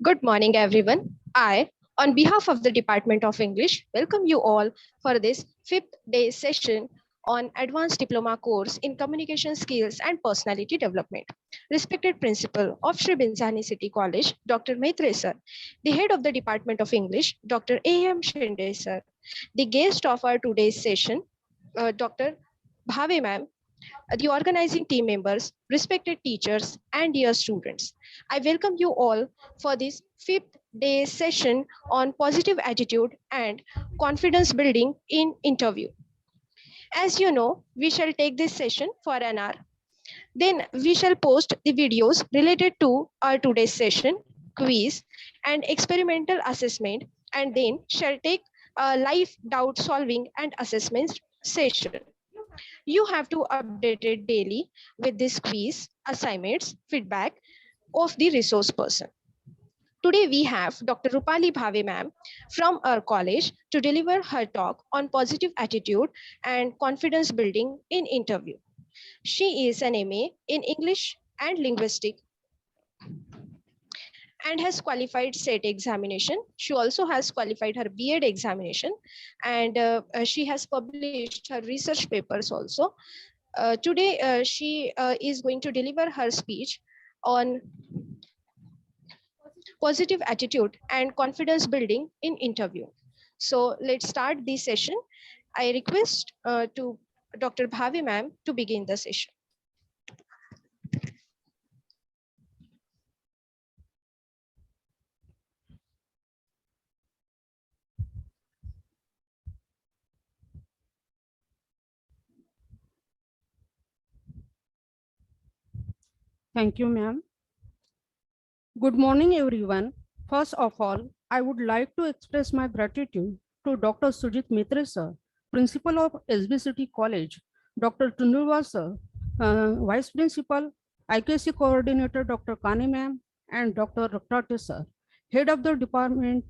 Good morning, everyone. I, on behalf of the Department of English, welcome you all for this fifth day session on Advanced Diploma course in Communication Skills and Personality Development. Respected Principal of Sri Binzani City College, Dr. Maitre sir, the Head of the Department of English, Dr. A.M. Shinde sir, the guest of our today's session, Dr. Bhave ma'am, the organizing team members, respected teachers, and dear students. I welcome you all for this fifth day session on positive attitude and confidence building in interview. As you know, we shall take this session for an hour. Then we shall post the videos related to our today's session, quiz, and experimental assessment, and then shall take a live doubt solving and assessment session. You have to update it daily with this quiz, assignments, feedback of the resource person. Today we have Dr. Rupali Bhave ma'am from our college to deliver her talk on positive attitude and confidence building in interview. She is an MA in English and Linguistic and has qualified SET examination. She also has qualified her B.Ed examination, and she has published her research papers also. Today, she is going to deliver her speech on positive attitude and confidence building in interview. So let's start the session. I request to Dr. Bhavi ma'am to begin the session. Thank you, ma'am. Good morning, everyone. First of all, I would like to express my gratitude to Dr. Sujit Maitre sir, Principal of SBCT College, Dr. Tundurwa sir, Vice Principal, IKC Coordinator Dr. Kani ma'am, and Dr. Rakrate sir, Head of the Department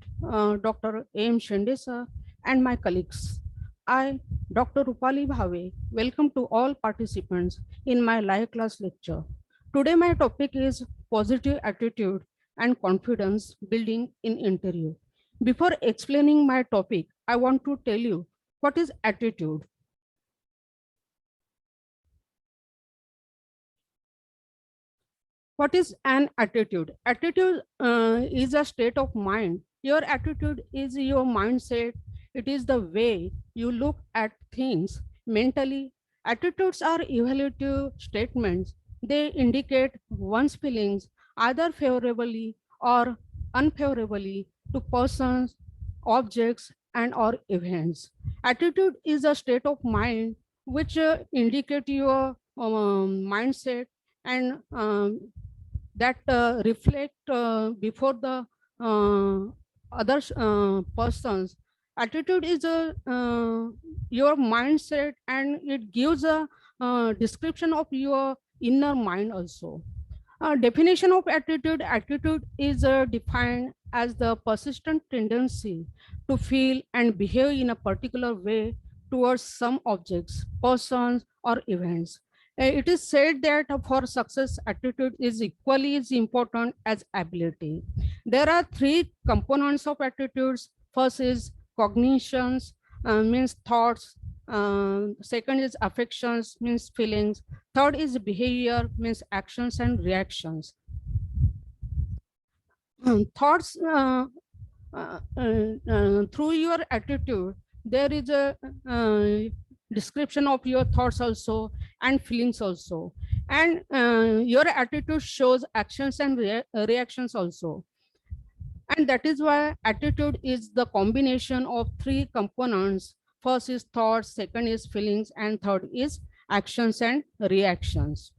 Dr. A.M. Shinde sir, and my colleagues. I, Dr. Rupali Bhave, welcome to all participants in my live class lecture. Today, my topic is positive attitude and confidence building in interview. Before explaining my topic, I want to tell you what is attitude. What is an attitude? Attitude is a state of mind. Your attitude is your mindset. It is the way you look at things mentally. Attitudes are evaluative statements. They indicate one's feelings either favorably or unfavorably to persons, objects, and or events. Attitude is a state of mind which indicate your mindset and that reflect before the other persons. Attitude is your mindset, and it gives a description of your inner mind also. Definition of attitude: attitude is defined as the persistent tendency to feel and behave in a particular way towards some objects, persons, or events. It is said that for success, attitude is equally as important as ability. There are three components of attitudes. First is cognitions, means thoughts. Second is affections, means feelings. Third is behavior, means actions and reactions. Thoughts, through your attitude, there is a description of your thoughts also and feelings also. And your attitude shows actions and reactions also. And that is why attitude is the combination of three components. First is thoughts, second is feelings, and third is actions and reactions.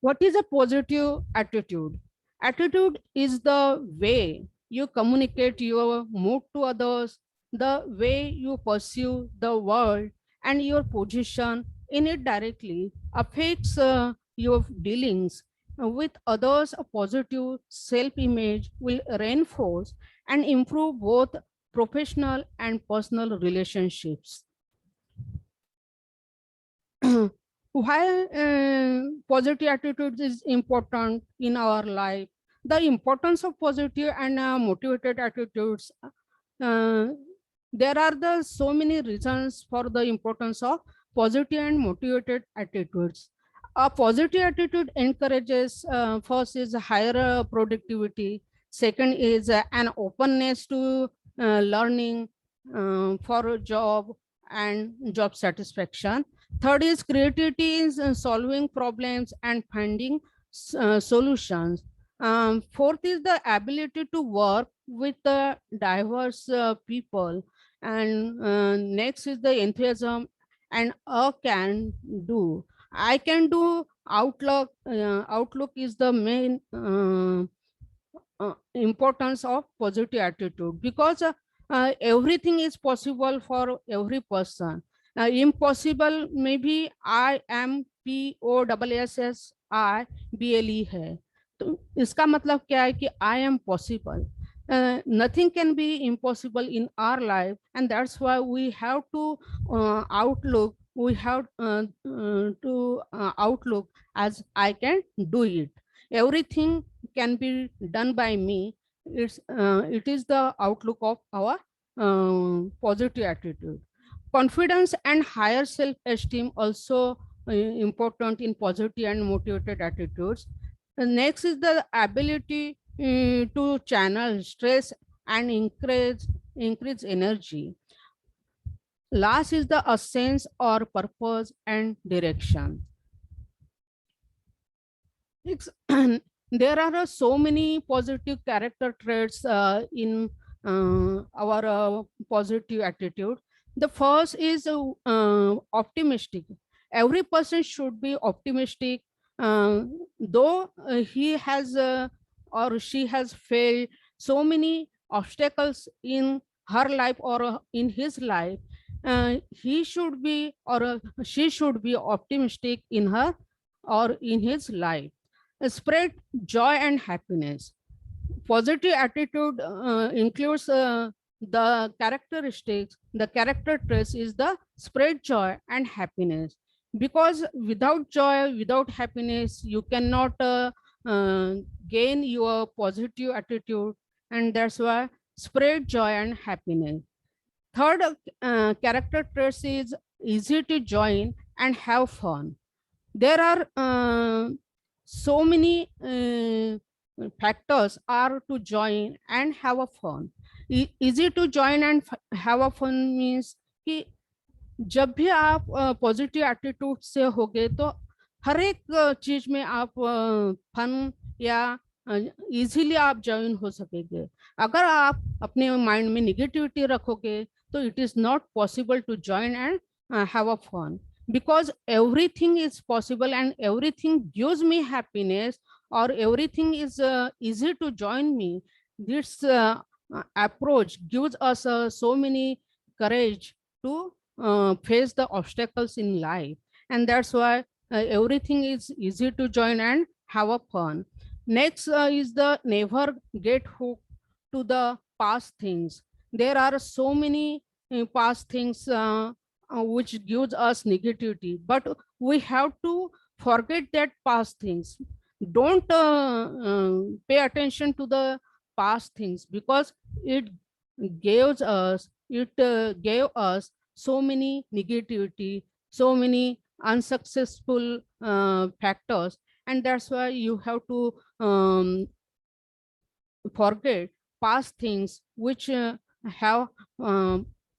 What is a positive attitude? Attitude is the way you communicate your mood to others, the way you pursue the world, and your position in it directly affects your dealings with others. A positive self-image will reinforce and improve both professional and personal relationships. Why positive attitude is important in our life? The importance of positive and motivated attitudes. Uh, there are so many reasons for the importance of positive and motivated attitudes. A positive attitude encourages, first is higher productivity. Second is an openness to learning for a job and job satisfaction. Third is creativity in solving problems and finding solutions. Fourth is the ability to work with the diverse people. And next is the enthusiasm and a can do. I can do outlook. Outlook is the main importance of positive attitude, because everything is possible for every person. Impossible maybe I am POSSIBLE है, तो इसका मतलब क्या है कि I am possible. Nothing can be impossible in our life, and that's why we have to outlook. We have to outlook as I can do it. Everything can be done by me. It is the outlook of our positive attitude. Confidence and higher self-esteem also important in positive and motivated attitudes. Next is the ability to channel stress and increase energy. Last is the a sense or purpose and direction. There are so many positive character traits in our positive attitude. The first is optimistic. Every person should be optimistic, though he has or she has failed so many obstacles in her life or in his life. He should be or she should be optimistic in her or in his life. Spread joy and happiness. Positive attitude includes the character traits is the spread joy and happiness. Because without joy, without happiness, you cannot gain your positive attitude, and that's why spread joy and happiness. Third character traits is easy to join and have fun. There are so many factors are to join and have a fun. Easy to join and have a fun means कि जब भी आप positive attitude से होगे तो हर एक चीज में आप फन या इजीली आप ज्वाइन हो सकेंगे. अगर आप अपने माइंड में निगेटिविटी रखोगे तो it is not possible to join and have a fun. Because everything is possible and everything gives me happiness, or everything is easy to join me. This approach gives us so many courage to face the obstacles in life, and that's why everything is easy to join and have a fun. Next is the never get hooked to the past things. There are so many past things which gives us negativity, but we have to forget that past things. Don't pay attention to the past things, because it gave us so many negativity, so many unsuccessful factors, and that's why you have to forget past things which have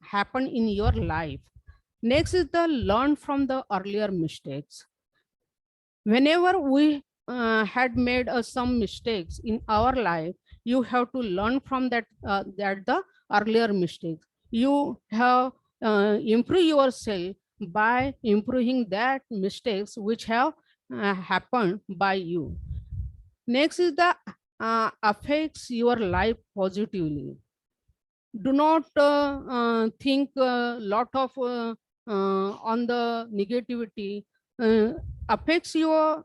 happened in your life. Next is the learn from the earlier mistakes. Whenever we had made some mistakes in our life, you have to learn from that the earlier mistakes. You have improve yourself by improving that mistakes which have happened by you. Next is the affects your life positively. Do not think a lot of on the negativity. Affects your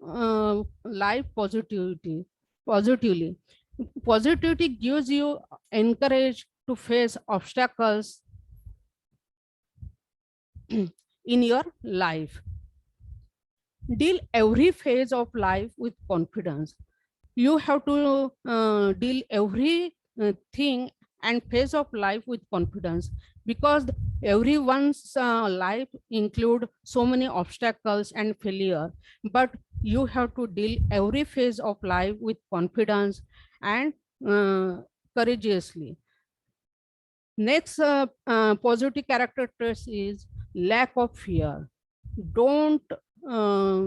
life positively. Positivity gives you encourage to face obstacles in your life. Deal every phase of life with confidence. You have to deal every thing and phase of life with confidence, because everyone's life include so many obstacles and failure, but you have to deal every phase of life with confidence and courageously. Next positive character trait is lack of fear. Don't uh,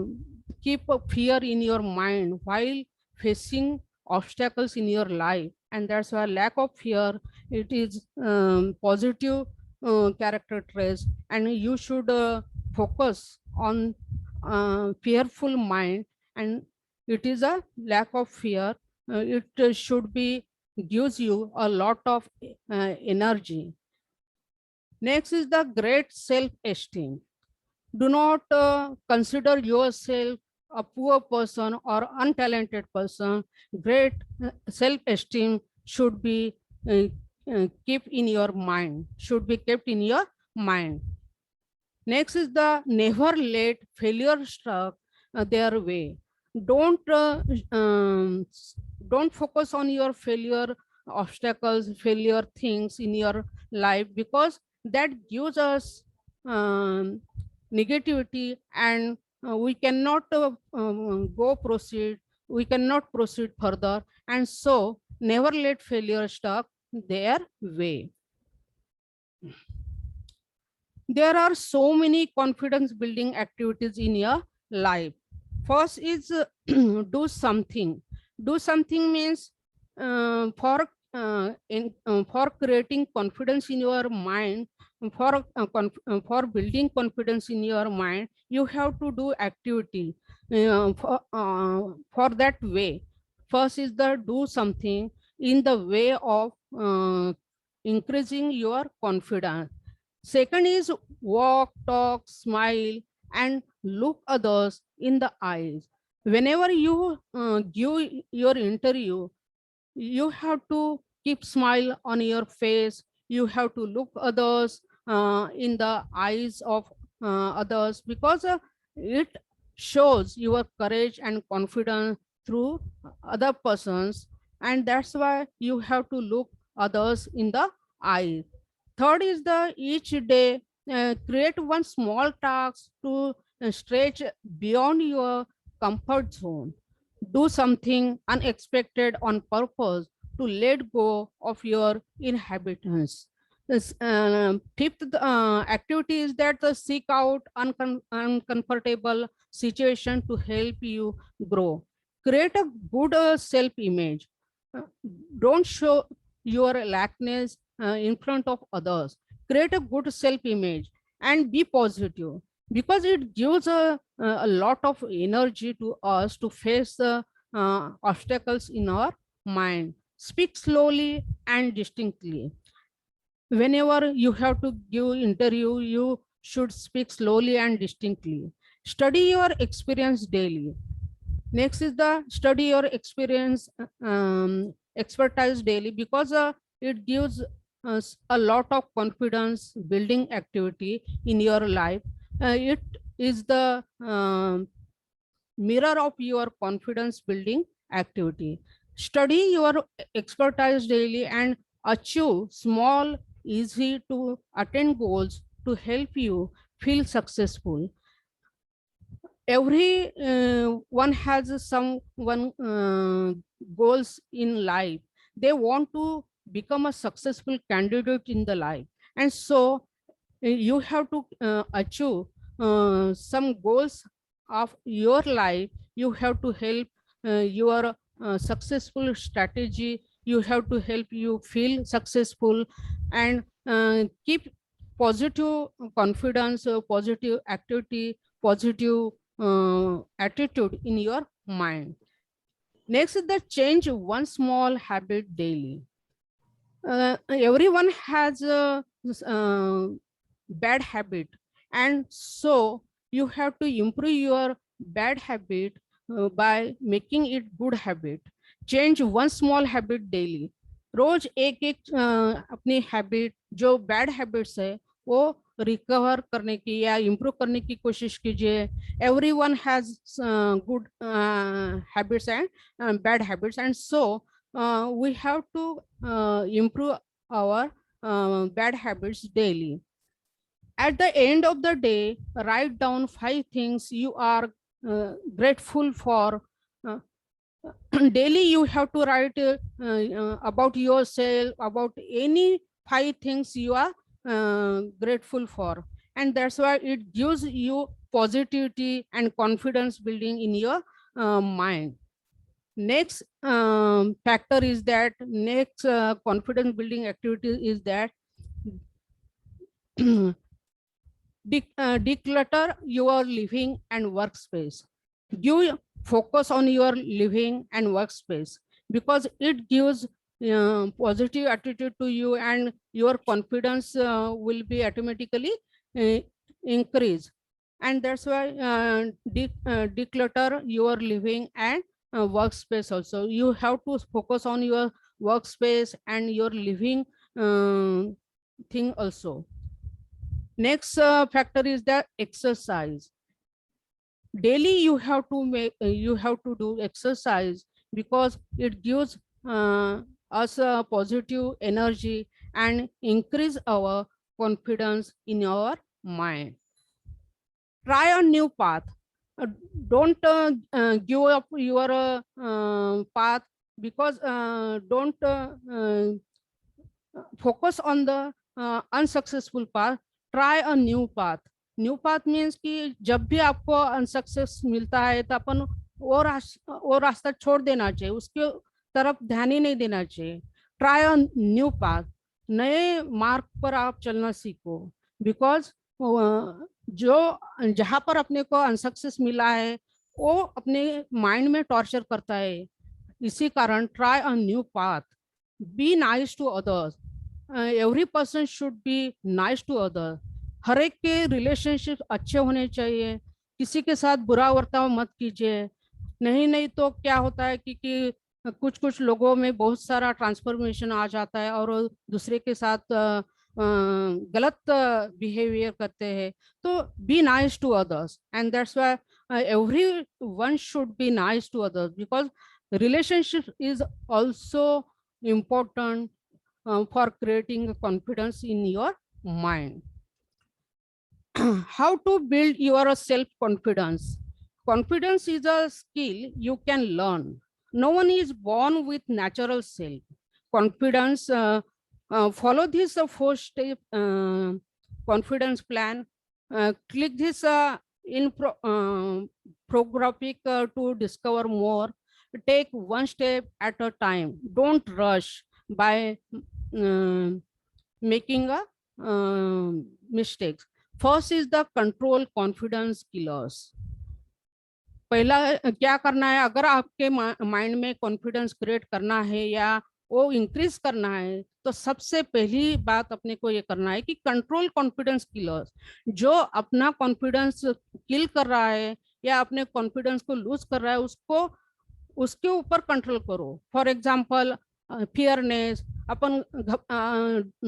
keep a fear in your mind while facing obstacles in your life, and that's why lack of fear, it is positive character traits, and you should focus on fearful mind, and it is a lack of fear. It should be gives you a lot of energy. Next is the great self esteem. Do not consider yourself a poor person or untalented person. Great self-esteem should be kept in your mind, should be kept in your mind. Next is the never let failure struck their way. Don't don't focus on your failure obstacles, failure things in your life, because that gives us um, negativity, and we cannot go proceed. We cannot proceed further, and so never let failure stuck their way. There are so many confidence building activities in your life. First is do something. Do something means for creating confidence in your mind, for building confidence in your mind, you have to do activity for that way. First is the do something in the way of increasing your confidence. Second is walk, talk, smile, and look others in the eyes. Whenever you give your interview, you have to keep smile on your face. You have to look others in the eyes of others, because it shows your courage and confidence through other persons, and that's why you have to look others in the eyes. Third is the each day create one small task to stretch beyond your comfort zone. Do something unexpected on purpose to let go of your inhabitants. This fifth activity is that the seek out uncomfortable situation to help you grow. Create a good self-image. Uh, don't show your lackness in front of others. Create a good self-image and be positive, because it gives a lot of energy to us to face the obstacles in our mind. Speak slowly and distinctly. Whenever you have to give interview, you should speak slowly and distinctly. Study your experience daily. Next is the study your experience, expertise daily, because it gives us a lot of confidence building activity in your life. It is the mirror of your confidence building activity. Study your expertise daily and achieve small, easy to attain goals to help you feel successful. Every one has some one goals in life. They want to become a successful candidate in the life, and so you have to achieve some goals of your life. You have to help your successful strategy. You have to help you feel successful, and keep positive confidence, positive activity, positive attitude in your mind. Next is the change one small habit daily. Everyone has a bad habit, and so you have to improve your bad habit by making it good habit. Change one small habit daily. रोज एक एक अपनी habit जो bad habits है वो recover करने की या improve करने की कोशिश कीजिए. Everyone has good habits and bad habits, and so we have to improve our bad habits daily. At the end of the day, write down 5 things you are grateful for. Uh, Daily you have to write about yourself, about any 5 things you are grateful for, and that's why it gives you positivity and confidence building in your mind. Next factor is that next confidence building activity is that declutter your living and workspace. Give focus on your living and workspace, because it gives positive attitude to you, and your confidence will be automatically uh, increase. And that's why declutter your living and workspace also. You have to focus on your workspace and your living thing also. Next factor is the exercise. Daily you have to you have to do exercise, because it gives us a positive energy and increase our confidence in our mind. Try a new path. Uh, don't give up your path, because don't focus on the unsuccessful path. Try a new path. New path means कि जब भी आपको unsuccess मिलता है तो अपन वो रास्ता छोड़ देना चाहिए, उसके तरफ ध्यान ही नहीं देना चाहिए. Try a new path. नए मार्ग पर आप चलना सीखो, बिकॉज जो जहां पर अपने को अनसक्सेस मिला है वो अपने माइंड में टॉर्चर करता है. इसी कारण try a new path. Be nice to others. Every person should be nice to other. हर एक के रिलेशनशिप अच्छे होने चाहिए. किसी के साथ बुरा बर्ताव मत कीजिए. नहीं तो क्या होता है कि कुछ कुछ लोगों में बहुत सारा ट्रांसफॉर्मेशन आ जाता है और दूसरे के साथ गलत बिहेवियर करते हैं. तो be nice to others, and that's why everyone should be nice to others, because relationship is also important for creating confidence in your mind. How to build your self confidence? Confidence is a skill you can learn. No one is born with natural self confidence. Follow this 4-step confidence plan. Click this infographic to discover more. Take one step at a time. Don't rush by making a mistakes. First is the control confidence killers. पहला क्या करना है, अगर आपके mind में confidence create करना है या वो इंक्रीज करना है, तो सबसे पहली बात अपने को ये करना है कि कंट्रोल कॉन्फिडेंस किलर्स. जो अपना कॉन्फिडेंस किल कर रहा है या अपने कॉन्फिडेंस को लूज कर रहा है, उसको उसके ऊपर कंट्रोल करो. For example fearness. अपन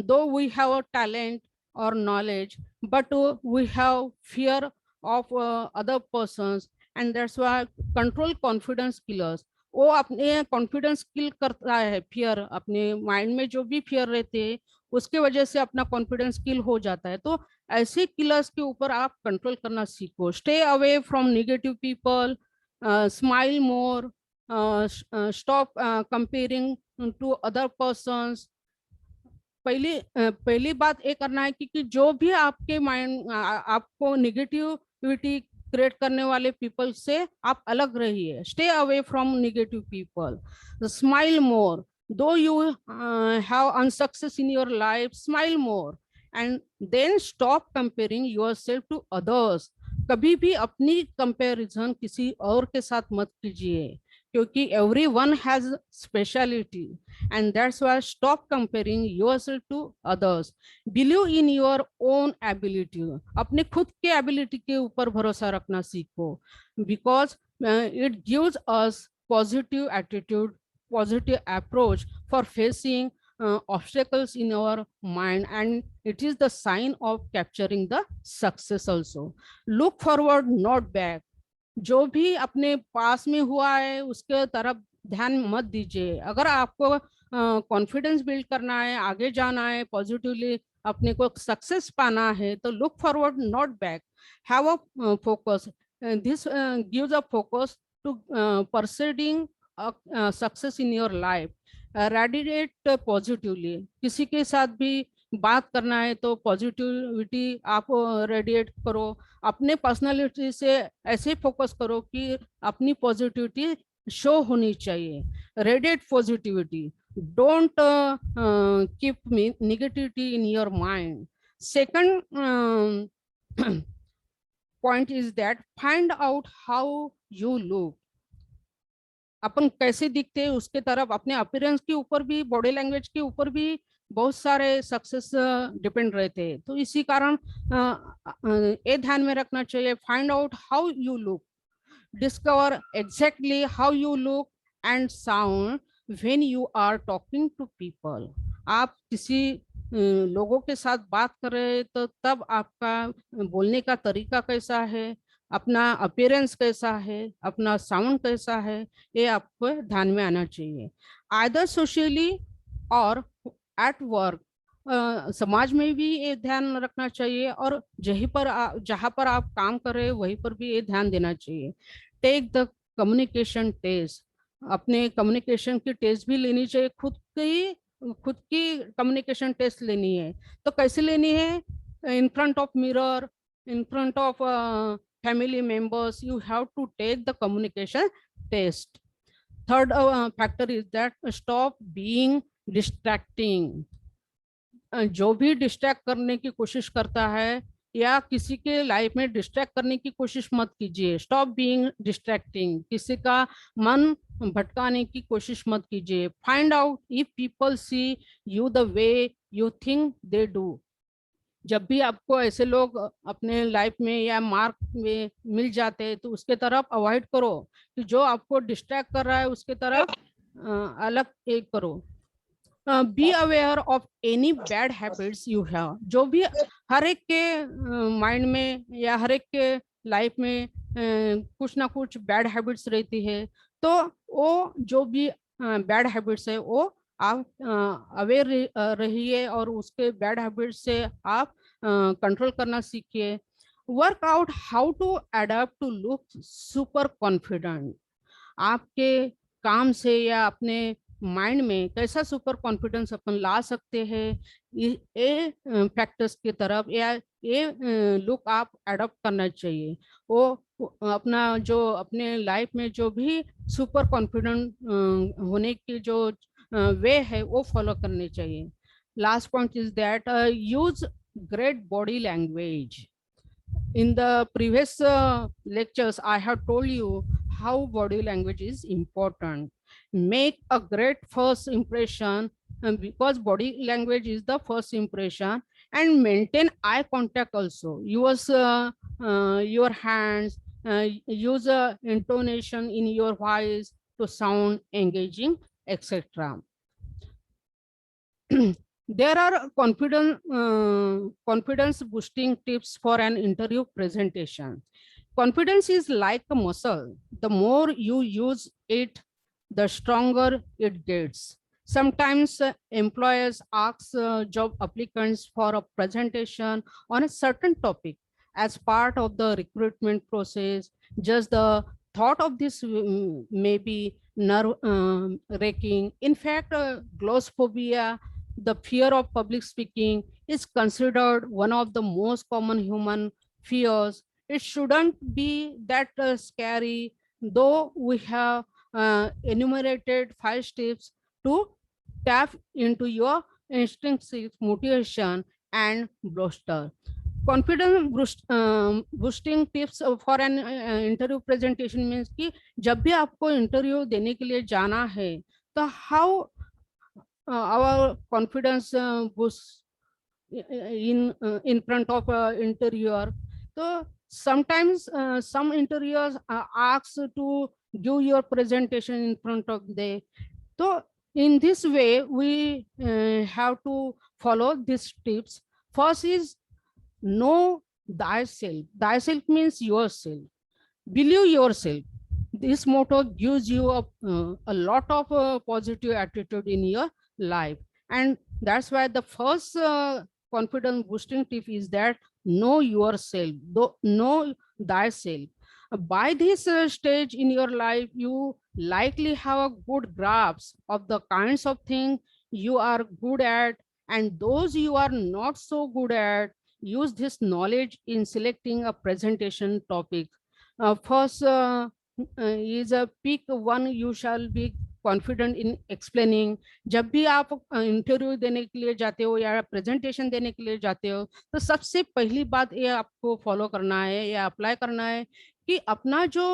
दो वी हैव अ टैलेंट और knowledge, but we have fear of other persons, and that's why control confidence killers. वो अपने कॉन्फिडेंस किल करता है. फियर, अपने माइंड में जो भी फियर रहते हैं उसके वजह से अपना कॉन्फिडेंस किल हो जाता है. तो ऐसे किलर्स के ऊपर आप कंट्रोल करना सीखो. Stay away from negative people. Smile more. Stop comparing to other persons. पहली बात ये करना है कि जो भी आपके माइंड आपको नेगेटिविटी क्रिएट करने वाले पीपल से आप अलग रहिए. Stay away from negative people. Smile more. Though you have unsuccess in your life, smile more. And then stop comparing yourself to others. कभी भी अपनी कंपैरिजन किसी और के साथ मत कीजिए, क्योंकि everyone has speciality, and that's why stop comparing yourself to others. Believe in your own ability. अपने खुद के एबिलिटी के ऊपर भरोसा रखना सीखो, because it gives us positive attitude, positive approach for facing obstacles in our mind, and it is the sign of capturing the success also. Look forward, not back. जो भी अपने पास में हुआ है उसके तरफ ध्यान मत दीजिए. अगर आपको कॉन्फिडेंस बिल्ड करना है, आगे जाना है, पॉजिटिवली अपने को सक्सेस पाना है, तो look forward not back. Have a focus. This gives a focus to proceeding success in your life. Radiate positively. किसी के साथ भी बात करना है तो पॉजिटिविटी आप रेडिएट करो. अपने पर्सनालिटी से ऐसे फोकस करो कि अपनी पॉजिटिविटी शो होनी चाहिए. Radiate positivity. Don't keep negativity in your mind. Second point is that find out how you look. अपन कैसे दिखते हैं उसके तरफ, अपने अपीयरेंस के ऊपर भी, बॉडी लैंग्वेज के ऊपर भी बहुत सारे सक्सेस डिपेंड रहते हैं. तो इसी कारण ये ध्यान में रखना चाहिए. Find out how you look. Discover exactly how you look and sound when you are talking to people. आप किसी लोगों के साथ बात कर रहे हैं तो तब आपका बोलने का तरीका कैसा है, अपना अपीयरेंस कैसा है, अपना साउंड कैसा है, ये आपको ध्यान में आना चाहिए. आइदर सोशली और एट वर्क. समाज में भी ये ध्यान रखना चाहिए और जहाँ पर आप काम कर रहे हैं वहीं पर भी ये ध्यान देना चाहिए. Take the communication test. अपने कम्युनिकेशन की टेस्ट भी लेनी चाहिए. खुद की कम्युनिकेशन टेस्ट लेनी है तो कैसे लेनी है? In front of mirror, in front of family members, you have to take the communication test. Third factor is that stop being distracting. जो भी डिस्ट्रैक्ट करने की कोशिश करता है या किसी के लाइफ में डिस्ट्रैक्ट करने की कोशिश मत कीजिए. Stop being distracting. किसी का मन भटकाने की कोशिश मत कीजिए. Find out if people see you the way you think they do. जब भी आपको ऐसे लोग अपने लाइफ में या मार्क में मिल जाते हैं तो उसके तरफ अवॉइड करो. कि जो आपको डिस्ट्रैक्ट कर रहा है उसके तरफ अलग एक करो. Be aware of any bad habits you have. जो भी हर एक के माइंड में या हर एक के लाइफ में कुछ ना कुछ बैड हैबिट्स रहती है, तो वो जो भी बैड हैबिट्स है वो आप अवेयर रहिए और उसके बैड हैबिट से आप कंट्रोल करना सीखिए. Work out how to adapt to look super confident. आपके काम से या अपने माइंड में कैसा सुपर कॉन्फिडेंस अपन ला सकते हैं, ये फैक्टर्स की तरफ या ये लुक आप अडॉप्ट करना चाहिए. वो अपना जो अपने लाइफ में जो भी सुपर कॉन्फिडेंट होने की जो वे है वो फॉलो करने चाहिए. Last point is that use great body language. In the previous lectures, I have told you how body language is important. Make a great first impression, because body language is the first impression, and maintain eye contact also. Use your hands, use intonation in your voice to sound engaging, etc. There are confidence boosting tips for an interview presentation. Confidence is like a muscle. The more you use it, the stronger it gets. Sometimes employers ask job applicants for a presentation on a certain topic as part of the recruitment process. Just the thought of this may be nerve-wracking. In fact, glossophobia, the fear of public speaking, is considered one of the most common human fears. It shouldn't be that scary, though we have enumerated 5 steps to tap into your intrinsic motivation and booster. Confidence boosting tips for an interview presentation means कि जब भी आपको interview देने के लिए जाना है तो how our confidence boosts in front of interviewer. So sometimes some interviewers are asked to give your presentation in front of them. तो In this way, we have to follow these tips. First is know thyself. Thyself means yourself. Believe yourself. This motto gives you a lot of positive attitude in your life. And that's why the first confidence boosting tip is that know yourself, know thyself. By this stage in your life, you likely have a good grasp of the kinds of things you are good at, and those you are not so good at. Use this knowledge in selecting a presentation topic. First is a pick one you shall be confident in explaining. जब भी आप interview देने के लिए जाते हो या presentation देने के लिए जाते हो, तो सबसे पहली बात ये आपको फॉलो करना है या अप्लाई करना है कि अपना जो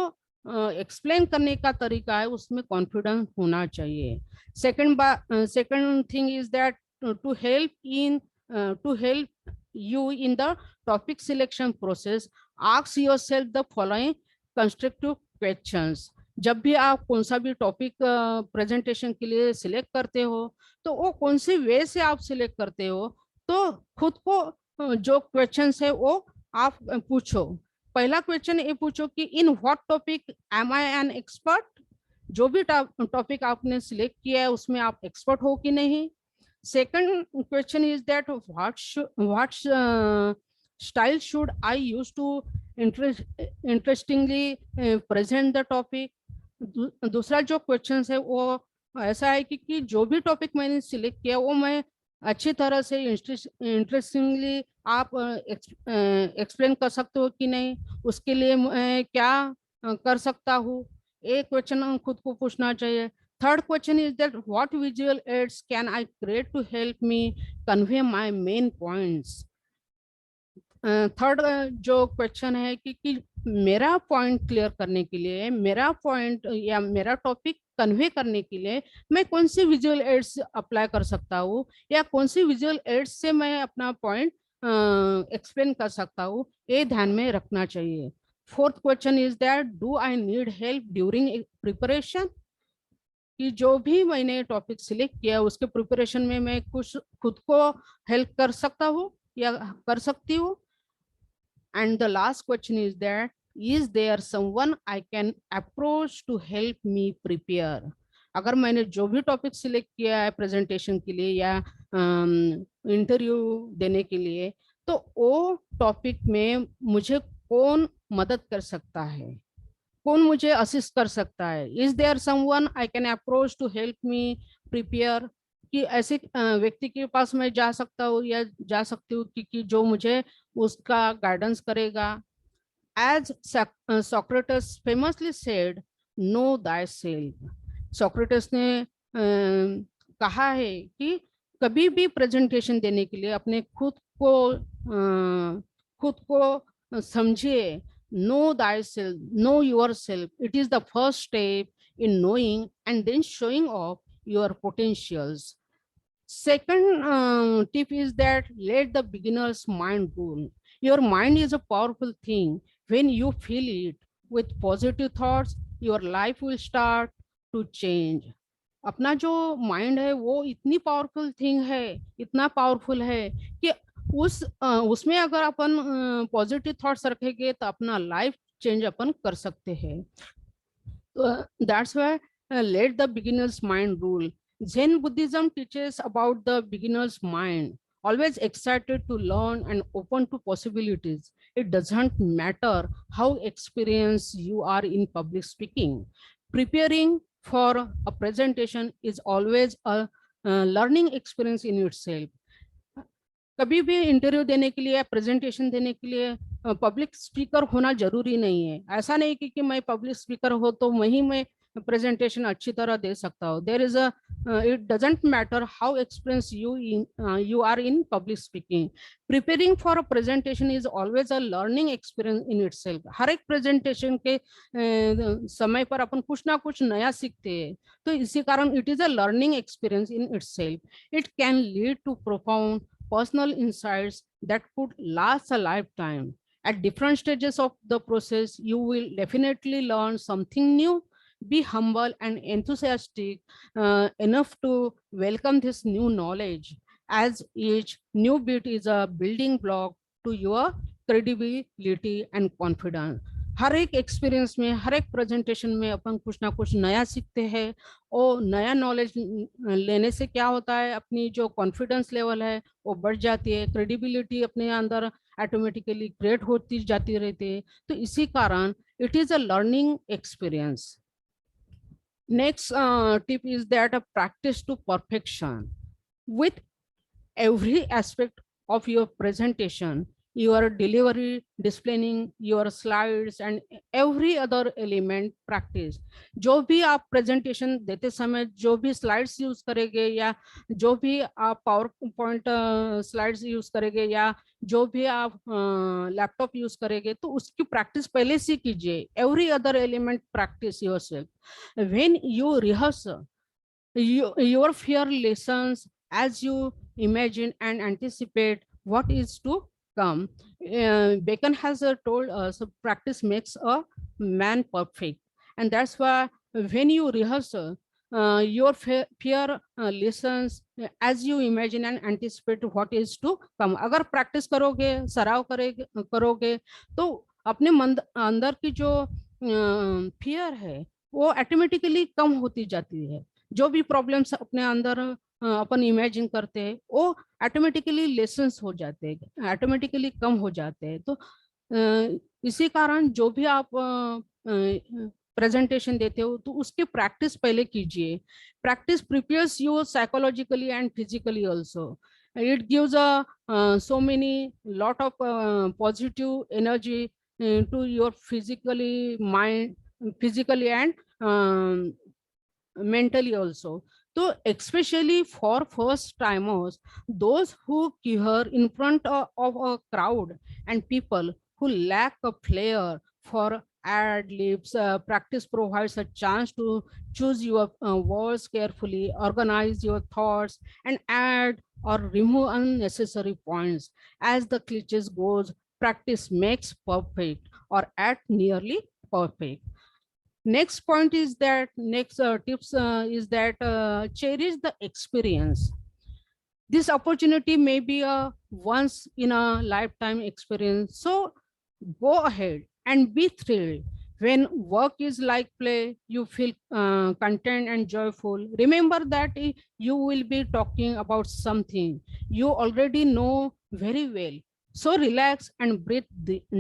एक्सप्लेन करने का तरीका है उसमें कॉन्फिडेंस होना चाहिए. Second thing is that to help you in the topic selection process, ask yourself the following constructive questions. जब भी आप कौन सा भी टॉपिक प्रेजेंटेशन के लिए सिलेक्ट करते हो, तो वो कौन सी वे से आप सिलेक्ट करते हो, तो खुद को जो क्वेश्चंस है वो आप पूछो. पहला क्वेश्चन ये पूछो कि in what topic am I an expert. जो भी टॉपिक आपने सिलेक्ट किया है उसमें आप एक्सपर्ट हो कि नहीं. Second question is that what style should I use to interestingly present the topic. दूसरा जो क्वेश्चन है वो ऐसा है कि जो भी टॉपिक मैंने सिलेक्ट किया वो मैं अच्छी तरह से इंटरेस्टिंगली आप एक्सप्लेन कर सकते हो कि नहीं, उसके लिए मैं क्या कर सकता हूँ, एक क्वेश्चन खुद को पूछना चाहिए. Third question is that what visual aids can I create to help me convey my main points. Third जो क्वेश्चन है कि मेरा पॉइंट क्लियर करने के लिए, मेरा पॉइंट या मेरा टॉपिक कन्वे करने के लिए मैं कौन सी विजुअल एड्स अप्लाई कर सकता हूँ या कौन सी विजुअल एड्स से मैं अपना पॉइंट एक्सप्लेन कर सकता हूँ, ये ध्यान में रखना चाहिए. Fourth question is that do I need help during preparation. कि जो भी मैंने टॉपिक सिलेक्ट किया उसके प्रिपरेशन में मैं कुछ खुद को हेल्प कर सकता हूँ या कर सकती हूँ. And the last question is that is there someone I can approach to help me prepare. अगर मैंने जो भी टॉपिक सिलेक्ट किया है प्रेजेंटेशन के लिए या इंटरव्यू देने के लिए, तो वो टॉपिक में मुझे कौन मदद कर सकता है, कौन मुझे असिस्ट कर सकता है. Is there someone I can approach to help me prepare. कि ऐसे व्यक्ति के पास मैं जा सकता हूँ या जा सकती हूँ कि जो मुझे उसका गाइडेंस करेगा. As Socrates famously said know thyself. Socrates ने कहा है कि कभी भी प्रेजेंटेशन देने के लिए अपने खुद को समझिए. Know thyself, know yourself. It is the first step in knowing and then showing off your potentials. Second tip is that let the beginner's mind rule. Your mind is a powerful thing. When you fill it with positive thoughts, your life will start to change. अपना जो mind है वो इतनी powerful thing है, इतना powerful है कि उसमें अगर अपन पॉजिटिव थॉट्स रखेंगे तो अपना लाइफ चेंज अपन कर सकते हैं. That's why let the beginners mind rule. Zen Buddhism teaches about the beginner's mind, always excited to learn and open to possibilities. It doesn't matter how experienced you are in public speaking. Preparing for a presentation is always a learning experience in itself. कभी भी interview देने के लिए, presentation देने के लिए public speaker होना जरूरी नहीं है. ऐसा नहीं कि मैं पब्लिक स्पीकर हो तो वही मैं प्रेजेंटेशन अच्छी तरह दे सकता हूँ. There is it doesn't matter how experienced you are in public speaking. Preparing for a presentation is always a learning experience in itself. हर एक प्रेजेंटेशन के समय पर अपन कुछ ना कुछ नया सीखते हैं, तो इसी कारण it is a learning experience in itself. It can lead to profound personal insights that could last a lifetime. At different stages of the process, you will definitely learn something new. Be humble and enthusiastic enough to welcome this new knowledge, as each new bit is a building block to your credibility and confidence. हर एक experience में, हर एक presentation में अपन कुछ ना कुछ नया सीखते हैं, और नया नॉलेज लेने से क्या होता है, अपनी जो कॉन्फिडेंस लेवल है वो बढ़ जाती है, क्रेडिबिलिटी अपने अंदर ऑटोमेटिकली क्रिएट होती जाती रहती है. तो इसी कारण it is a learning experience. Next tip is that a practice to perfection. With every aspect of your presentation, your delivery, displaying your slides and every other element practice. जो भी आप presentation देते समय जो भी slides use करेंगे, या जो भी आप PowerPoint slides use करेंगे, या जो भी आप लैपटॉप यूज करेंगे, तो उसकी प्रैक्टिस पहले से कीजिए. Every other element practice yourself. When you rehearse your fear lessons as you imagine and anticipate what is to come. Bacon has told us practice makes a man perfect, and that's why when you rehearse your fear lessons as you imagine and anticipate what is to come. अगर practice करोगे, सराव करोगे, तो अपने मन अंदर की जो फियर है वो ऑटोमेटिकली कम होती जाती है. जो भी प्रॉब्लम्स अपने अंदर अपन इमेजिन करते हैं वो ऑटोमेटिकली लेसन्स हो जाते हैं, ऑटोमेटिकली कम हो जाते हैं. तो इसी कारण जो भी आप प्रेजेंटेशन देते हो तो उसकी प्रैक्टिस पहले कीजिए. Practice prepares you psychologically and physically also. it gives a so many lot of positive energy to your physically and mentally also. So especially for first timers, those who hear in front of a crowd, and people who lack a flair for ad libs, practice provides a chance to choose your words carefully, organize your thoughts, and add or remove unnecessary points. As the cliches goes, practice makes perfect, or at nearly perfect. Next point is that next tips is that cherish the experience. This opportunity may be a once in a lifetime experience, so go ahead and be thrilled. When work is like play, you feel content and joyful. Remember that you will be talking about something you already know very well, so relax and breathe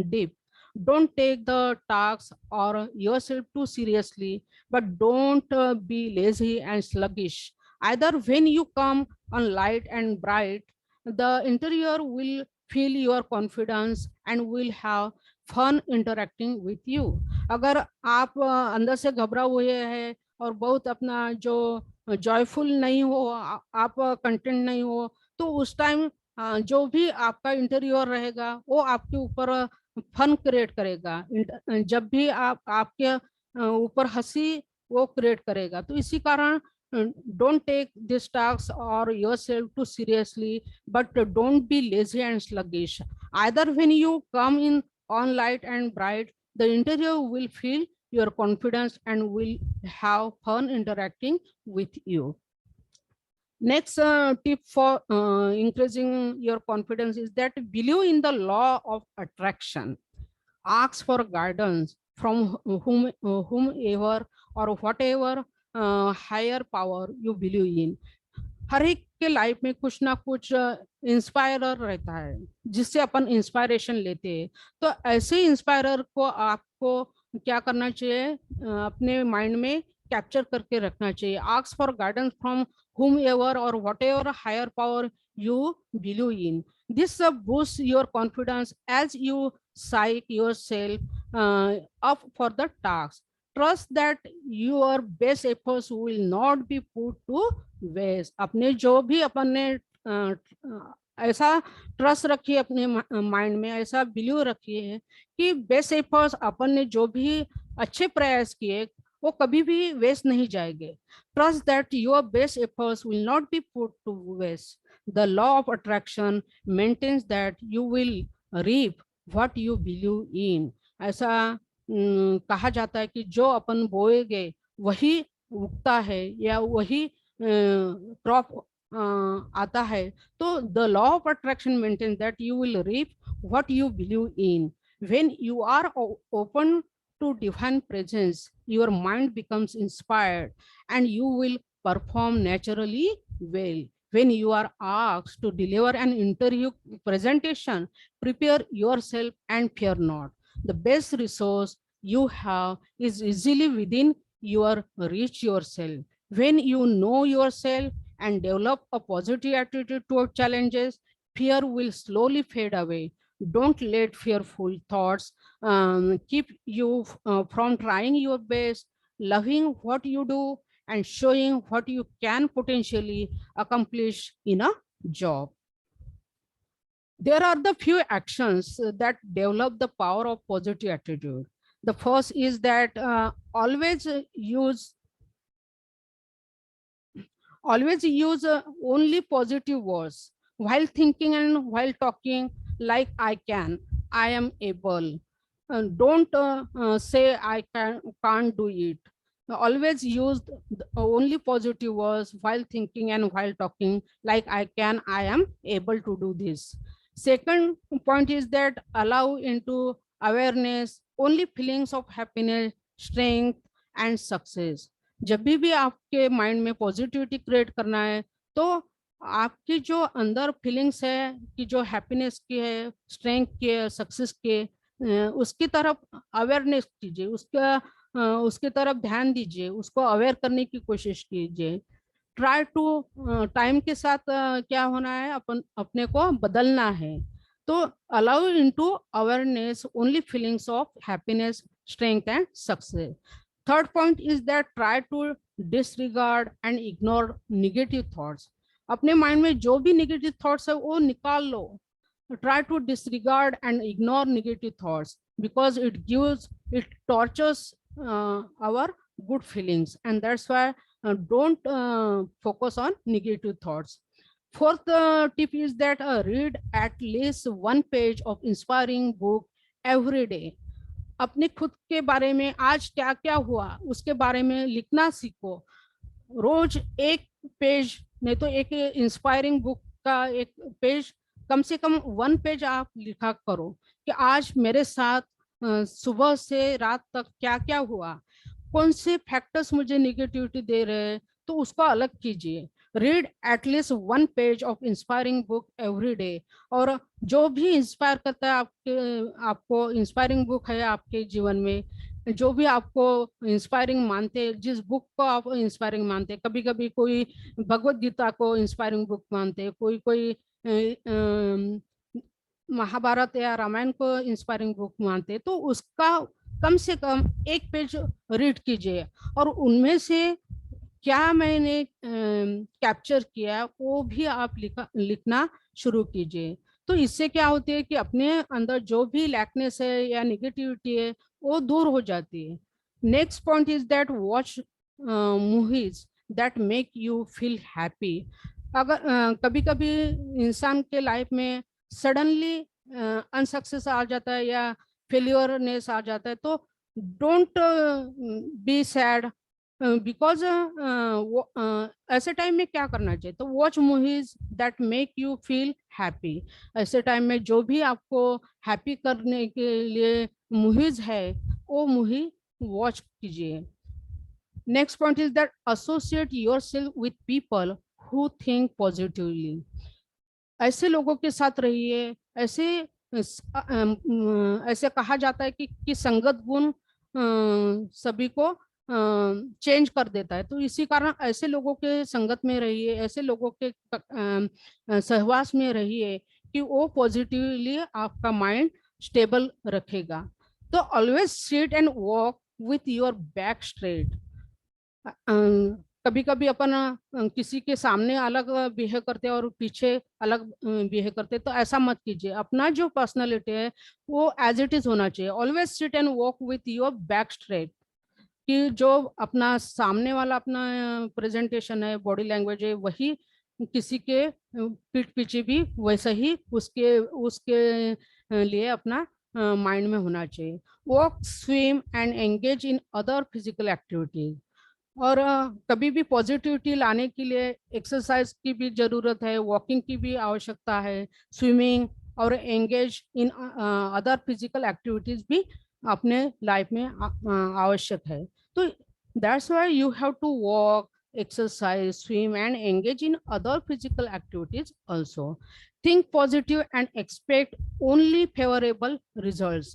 deep. Don't take the task or yourself too seriously, but don't be lazy and sluggish. Either when you come on light and bright, the interior will feel your confidence and will have fun interacting with you. अगर आप अंदर से घबरा हुए हैं और बहुत अपना जो जॉयफुल नहीं हो, आप कंटेंट नहीं हो, तो उस टाइम जो भी आपका इंटीरियर रहेगा वो आपके ऊपर फन क्रिएट करेगा. जब भी आपके ऊपर हंसी वो क्रिएट करेगा. तो इसी कारण don't take these tasks or yourself too seriously, but don't be lazy and sluggish. Either when you come in on light and bright, the interior will feel your confidence and will have fun interacting with you. Next tip for increasing your confidence is that believe in the law of attraction. Ask for guidance from whomever or whatever higher power you believe in. हर एक के life में कुछ ना कुछ inspirer रहता है जिससे अपन inspiration लेते हैं. तो ऐसे इंस्पायरर को आपको क्या करना चाहिए, अपने माइंड में कैप्चर करके रखना चाहिए. Ask for guidance from whomever or whatever higher power you believe in. This boosts your confidence as you psych yourself up for the task. Trust that your best efforts will not be put to waste. अपने जो भी अपन ने ऐसा trust रखिए अपने mind में, ऐसा believe रखिए कि बेस्ट एफर्ट्स अपन ने जो भी अच्छे प्रयास किए वो कभी भी वेस्ट नहीं जाएंगे. Trust that your best efforts will not be put to waste. The law of attraction maintains that you will reap what you believe in. ऐसा कहा जाता है कि जो अपन बोएंगे वही उगता है या वही क्रॉप आता है, तो the law of attraction maintain that you will reap what you believe in. When you are open to divine presence, your mind becomes inspired and you will perform naturally well. When you are asked to deliver an interview presentation, prepare yourself and fear not. The best resource you have is easily within your reach yourself. When you know yourself and develop a positive attitude toward challenges, fear will slowly fade away. Don't let fearful thoughts keep you from trying your best, loving what you do, and showing what you can potentially accomplish in a job. There are the few actions that develop the power of positive attitude. The first is that always use only positive words while thinking and while talking, like I can, I am able. Don't say I can't do it. Always use only positive words while thinking and while talking, like I can, I am able to do this. Second point is that allow into awareness only feelings of happiness, strength and success. जब भी आपके mind में positivity create करना है, तो आपकी जो अंदर फीलिंग्स है कि जो हैप्पीनेस की है, स्ट्रेंथ की है, सक्सेस की, उसकी तरफ अवेयरनेस कीजिए, उसकी तरफ ध्यान दीजिए, उसको अवेयर करने की कोशिश कीजिए. ट्राई टू टाइम के साथ क्या होना है, अपने को बदलना है. तो allow into awareness only feelings of happiness, strength and success. Third point is that try to disregard and ignore negative thoughts. अपने माइंड में जो भी नेगेटिव थॉट्स है वो निकाल लो. Try to disregard and ignore negative thoughts because it tortures our good feelings, and that's why don't focus on negative thoughts. Fourth tip is that read at least one page of inspiring book every day. अपने खुद के बारे में आज क्या क्या हुआ उसके बारे में लिखना सीखो. रोज एक पेज नहीं तो एक इंस्पायरिंग बुक का एक पेज, कम से कम 1 पेज आप लिखा करो कि आज मेरे साथ सुबह से रात तक क्या क्या हुआ, कौन से फैक्टर्स मुझे नेगेटिविटी दे रहे हैं, तो उसको अलग कीजिए. Read at least 1 page of inspiring book every day. और जो भी इंस्पायर करता है आपको इंस्पायरिंग बुक है आपके जीवन में, जो भी आपको इंस्पायरिंग मानते हैं, जिस बुक को आप इंस्पायरिंग मानते हैं, कभी कभी कोई भगवत गीता को इंस्पायरिंग बुक मानते हैं, कोई महाभारत या रामायण को इंस्पायरिंग बुक मानते हैं, तो उसका कम से कम 1 पेज रीड कीजिए और उनमें से क्या मैंने कैप्चर किया वो भी आप लिखना शुरू कीजिए. तो इससे क्या होती है कि अपने अंदर जो भी लैकनेस है या नेगेटिविटी है वो दूर हो जाती है. Next point is that watch movies that make you feel happy. अगर कभी कभी इंसान के लाइफ में सडनली अनसक्सेस आ जाता है या फेल्योरनेस आ जाता है, तो डोंट बी सैड बिकॉज ऐसे टाइम में क्या करना चाहिए, तो watch movies that make you feel happy. ऐसे टाइम में जो भी आपको हैप्पी करने के लिए मूवीज है वो मूवी वॉच कीजिए. Next point is that associate yourself with people who think positively. ऐसे लोगों के साथ रहिए. ऐसे कहा जाता है कि संगत गुण सभी को चेंज कर देता है, तो इसी कारण ऐसे लोगों के संगत में रहिए, ऐसे लोगों के सहवास में रहिए कि वो पॉजिटिवली आपका माइंड स्टेबल रखेगा. तो always sit and walk with your back straight. कभी कभी अपन किसी के सामने अलग बिहेव करते हैं और पीछे अलग बिहेव करते हैं, तो ऐसा मत कीजिए. अपना जो पर्सनालिटी है वो एज इट इज होना चाहिए. Always sit and walk with your back straight, कि जो अपना सामने वाला अपना प्रेजेंटेशन है, बॉडी लैंग्वेज है, वही किसी के पीठ पीछे भी वैसा ही उसके लिए अपना माइंड में होना चाहिए. Walk, swim and engage in other physical activities. और कभी भी पॉजिटिविटी लाने के लिए एक्सरसाइज की भी जरूरत है, वॉकिंग की भी आवश्यकता है, स्विमिंग और engage in other physical activities भी अपने लाइफ में आवश्यक है। तो that's why you have to walk, exercise, swim, and engage in other physical activities also. Think positive and expect only favorable results.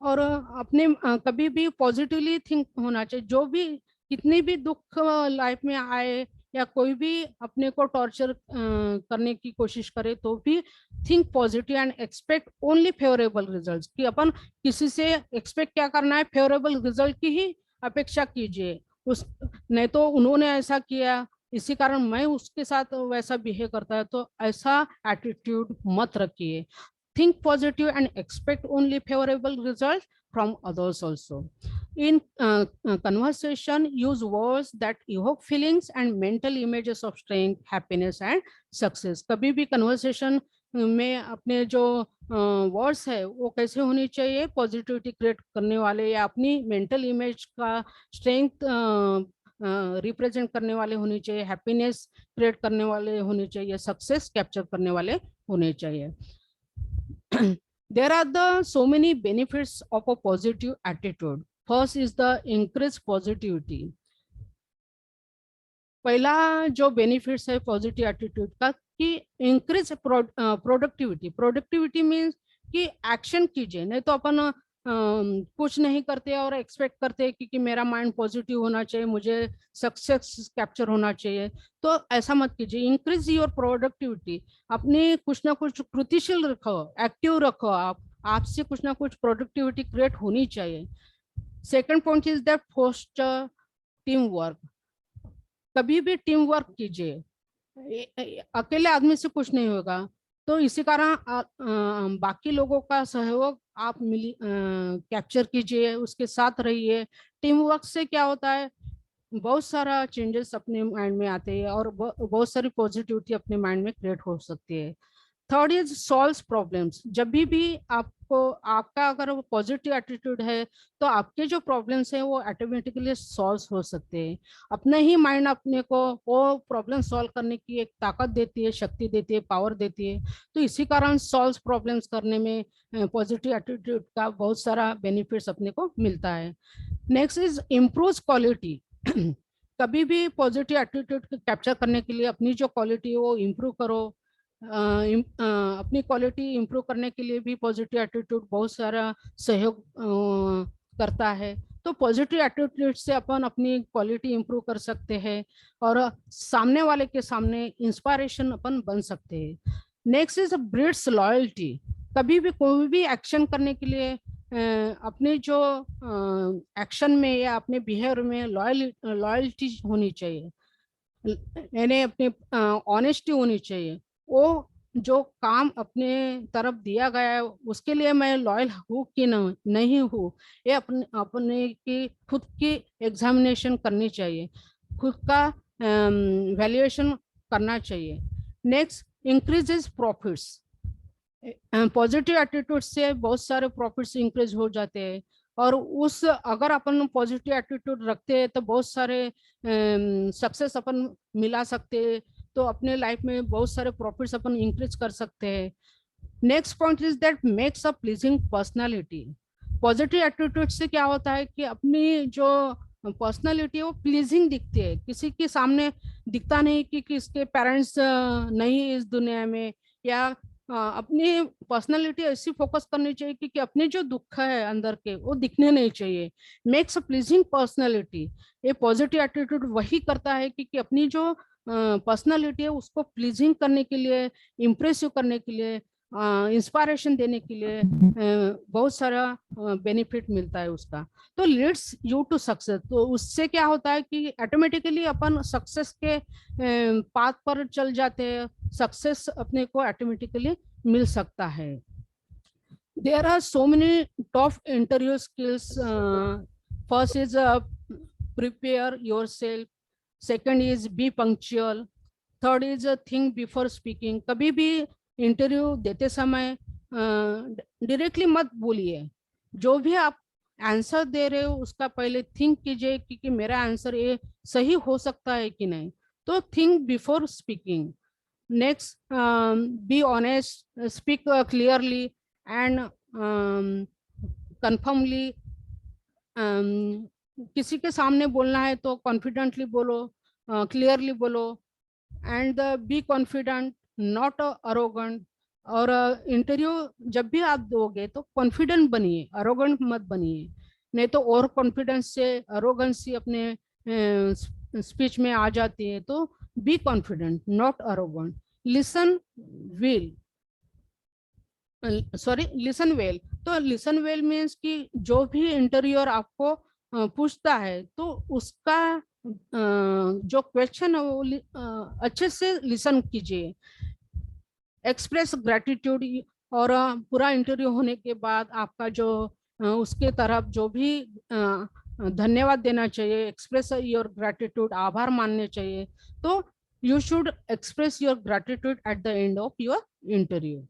और अपने कभी भी पॉजिटिवली थिंक होना चाहिए। जो भी कितनी भी दुख लाइफ में आए या कोई भी अपने को टॉर्चर करने की कोशिश करे, तो भी think positive and expect only favourable results. कि अपन किसी से एक्सपेक्ट क्या करना है, फेवरेबल रिजल्ट की ही अपेक्षा कीजिए। उस नहीं तो उन्होंने ऐसा किया इसी कारण मैं उसके साथ वैसा बिहेव करता है, तो ऐसा एटीट्यूड मत रखिए। Think positive and expect only favorable results from others also. In conversation, use words that evoke feelings and mental images of strength, happiness, and success. कभी भी conversation में अपने जो वर्ड्स है वो कैसे होनी चाहिए, पॉजिटिविटी क्रिएट करने वाले या अपनी मेंटल इमेज का स्ट्रेंथ रिप्रेजेंट करने वाले होने चाहिए, हैप्पीनेस क्रिएट करने वाले होने चाहिए, सक्सेस कैप्चर करने वाले होने चाहिए। There are so many benefits of a positive attitude. First is the increased positivity. पहला जो बेनिफिट्स है पॉजिटिव एटीट्यूड का कि इंक्रीज प्रोडक्टिविटी। प्रोडक्टिविटी मीन्स कि एक्शन कीजिए, नहीं तो अपन कुछ नहीं करते और एक्सपेक्ट करते कि मेरा माइंड पॉजिटिव होना चाहिए, मुझे सक्सेस कैप्चर होना चाहिए। तो ऐसा मत कीजिए। इंक्रीज योर प्रोडक्टिविटी, अपनी कुछ ना कुछ कृतिशील रखो, एक्टिव रखो। आपसे कुछ ना कुछ प्रोडक्टिविटी क्रिएट होनी चाहिए। Second point is that foster team work. कभी भी टीम वर्क कीजिए, अकेले आदमी से कुछ नहीं होगा। तो इसी कारण बाकी लोगों का सहयोग आप कैप्चर कीजिए, उसके साथ रहिए। टीम वर्क से क्या होता है, बहुत सारा चेंजेस अपने माइंड में आते हैं और बहुत सारी पॉजिटिविटी अपने माइंड में क्रिएट हो सकती है। Third is solve problems. जब भी आपको आपका अगर वो पॉजिटिव एटीट्यूड है तो आपके जो प्रॉब्लम्स हैं वो ऑटोमेटिकली सॉल्व हो सकते हैं। अपना ही माइंड अपने को वो प्रॉब्लम सॉल्व करने की एक ताकत देती है, शक्ति देती है, पावर देती है। तो इसी कारण सॉल्व प्रॉब्लम्स करने में पॉजिटिव एटीट्यूड का बहुत सारा बेनिफिट्स अपने को मिलता है। Next is improve quality. कभी भी पॉजिटिव एटीट्यूड कैप्चर करने के लिए अपनी जो क्वालिटी है वो इम्प्रूव करो। अपनी क्वालिटी इम्प्रूव करने के लिए भी पॉजिटिव एटीट्यूड बहुत सारा सहयोग करता है। तो पॉजिटिव एटीट्यूड से अपन अपनी क्वालिटी इम्प्रूव कर सकते हैं और सामने वाले के सामने इंस्पायरेशन अपन बन सकते हैं। Next is breeds loyalty. कभी भी कोई भी एक्शन करने के लिए अपने जो एक्शन में या अपने बिहेवियर में लॉयल्टी होनी चाहिए, यानी अपनी ऑनेस्टी होनी चाहिए। वो जो काम अपने तरफ दिया गया है उसके लिए मैं लॉयल हूँ कि नहीं हूँ, ये अपने अपने की खुद की एग्जामिनेशन करनी चाहिए, खुद का वैल्यूएशन करना चाहिए। Next increases profits. Positive attitude से बहुत सारे प्रॉफिट्स इंक्रीज हो जाते हैं और उस अगर अपन पॉजिटिव एटीट्यूड रखते हैं तो बहुत सारे सक्सेस अपन मिला सकते हैं। तो अपने लाइफ में बहुत सारे प्रॉफिट्स अपन इंक्रीज कर सकते हैं। Next point is that makes a pleasing personality. Positive attitude से क्या होता है कि अपनी जो पर्सनालिटी है वो प्लीजिंग दिखती है, किसी के सामने दिखता नहीं कि किसके पेरेंट्स नहीं इस दुनिया में, या अपनी पर्सनालिटी ऐसी फोकस करनी चाहिए कि अपने जो दुख है अंदर के वो दिखने नहीं चाहिए। Makes a pleasing personality. ये पॉजिटिव एटीट्यूड वही करता है कि अपनी जो पर्सनालिटी है उसको प्लीजिंग करने के लिए, इम्प्रेसिव करने के लिए, इंस्पायरेशन देने के लिए बहुत सारा बेनिफिट मिलता है उसका। तो लीड्स यू टू सक्सेस। तो उससे क्या होता है कि ऑटोमेटिकली अपन सक्सेस के पाथ पर चल जाते हैं, सक्सेस अपने को ऑटोमेटिकली मिल सकता है। There are so many top interview skills. First is prepare yourself, second is be punctual, third is think before speaking. कभी भी इंटरव्यू देते समय डायरेक्टली मत बोलिए, जो भी आप आंसर दे रहे हो उसका पहले थिंक कीजिए कि मेरा आंसर ये सही हो सकता है कि नहीं, तो think before speaking. Next, be honest, speak clearly and confirmly. किसी के सामने बोलना है तो कॉन्फिडेंटली बोलो, क्लियरली बोलो, and be confident, not arrogant. और इंटरव्यू जब भी आप दोगे तो कॉन्फिडेंट बनिए, अरोगेंट मत बनिए. नहीं तो और कॉन्फिडेंस से अरोगेंसी अपने स्पीच में आ जाती है. तो be confident, not arrogant. Listen will, sorry listen well. तो लिसन वेल मीन्स कि जो भी इंटरव्यूअर आपको पूछता है तो उसका जो क्वेश्चन है वो अच्छे से लिसन कीजिए. Express gratitude. और पूरा इंटरव्यू होने के बाद आपका जो उसके तरफ जो भी धन्यवाद देना चाहिए, एक्सप्रेस योर ग्रेटिट्यूड, आभार मानने चाहिए. तो you should express your gratitude at the end of your interview.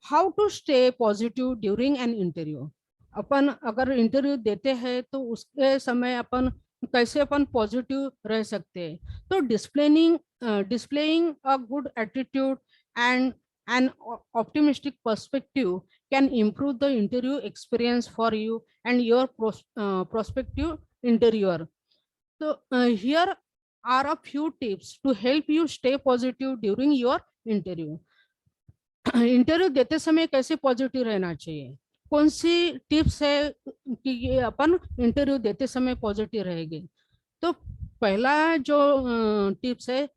How to stay positive during an interview? अपन अगर इंटरव्यू देते हैं तो उसके समय अपन कैसे अपन पॉजिटिव रह सकते हैं. तो displaying a good attitude and an optimistic perspective can improve the interview experience for you and your prospective interviewer. So here are a few tips to help you stay positive during your interview. Interview देते समय कैसे positive रहना चाहिए, कौन सी tips है कि ये अपन interview देते समय पॉजिटिव रहेंगे. तो पहला जो टिप्स है,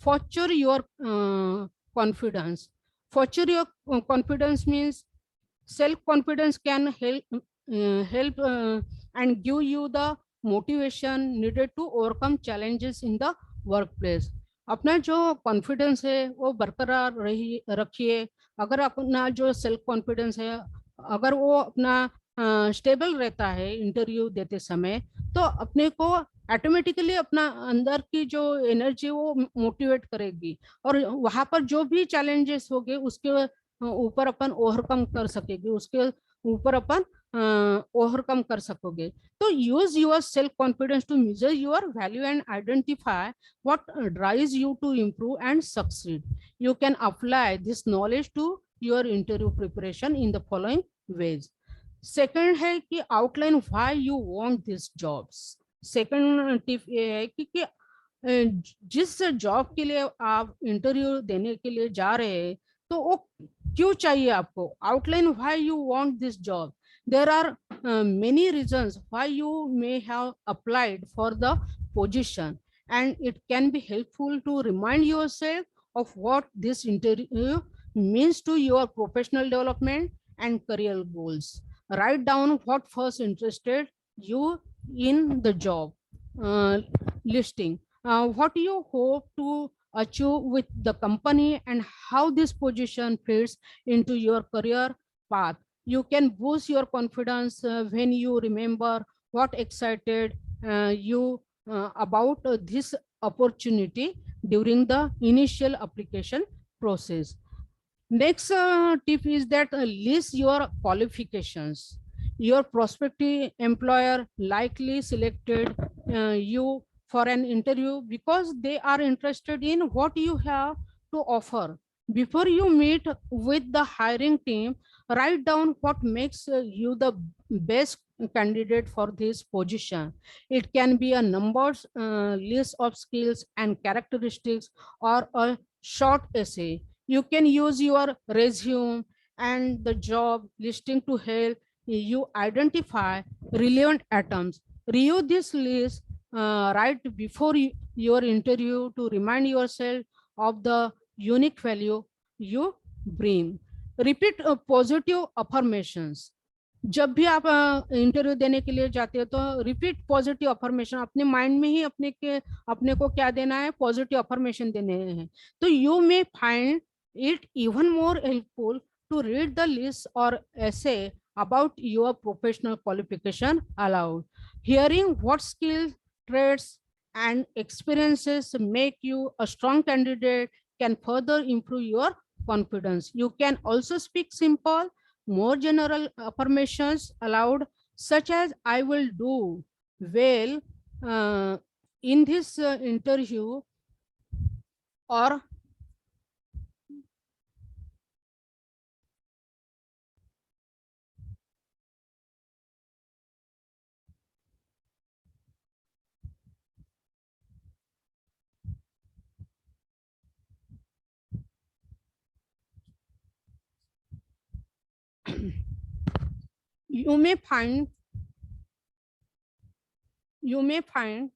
foster your confidence. Foster your confidence means self confidence can help and give you the motivation needed to overcome challenges in the workplace. अपना जो कॉन्फिडेंस है वो बरकरार रखिए. अगर अपना जो सेल्फ कॉन्फिडेंस है अगर वो अपना स्टेबल रहता है इंटरव्यू देते समय, तो अपने को ऑटोमेटिकली अपना अंदर की जो एनर्जी वो मोटिवेट करेगी और वहां पर जो भी चैलेंजेस होंगे उसके ऊपर अपन ओवरकम कर सकेगी, उसके ऊपर अपन ओवरकम कर सकोगे. तो use your self confidence to measure your value and identify what drives you to improve and succeed. You can apply this knowledge to your interview preparation in the following ways. Second है कि outline why you want this jobs. Second tip ये है कि जिस job के लिए आप interview देने के लिए जा रहे हैं तो वो क्यों चाहिए आपको. Outline why you want this job. There are many reasons why you may have applied for the position and it can be helpful to remind yourself of what this interview means to your professional development and career goals. Write down what first interested you in the job listing, what you hope to achieve with the company and how this position fits into your career path. You can boost your confidence when you remember what excited you about this opportunity during the initial application process. Next tip is that list your qualifications. Your prospective employer likely selected you for an interview because they are interested in what you have to offer. Before you meet with the hiring team, write down what makes you the best candidate for this position. It can be a numbers list of skills and characteristics or a short essay. You can use your resume and the job listing to help you identify relevant items. Review this list right before your interview to remind yourself of the unique value you bring. Repeat positive affirmations. जब भी आप interview देने के लिए जाते हो तो repeat positive affirmation. अपने माइंड में ही अपने को क्या देना है, पॉजिटिव अफर्मेशन देने हैं. तो you may find it even more helpful to read the list or essay about your professional qualification aloud. Hearing what skills, traits, and experiences make you a strong candidate can further improve your confidence. You can also speak simple, more general affirmations aloud, such as I will do well in this interview, or you may find you may find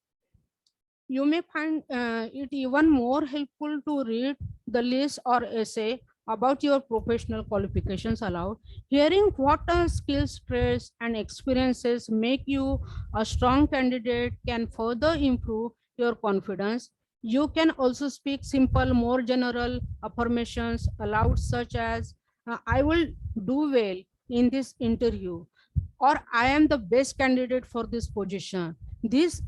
it even more helpful to read the list or essay about your professional qualifications aloud. Hearing what skills, traits, and experiences make you a strong candidate can further improve your confidence. You can also speak simple, more general affirmations aloud, such as I will do well in this interview, or I am the best candidate for this position. These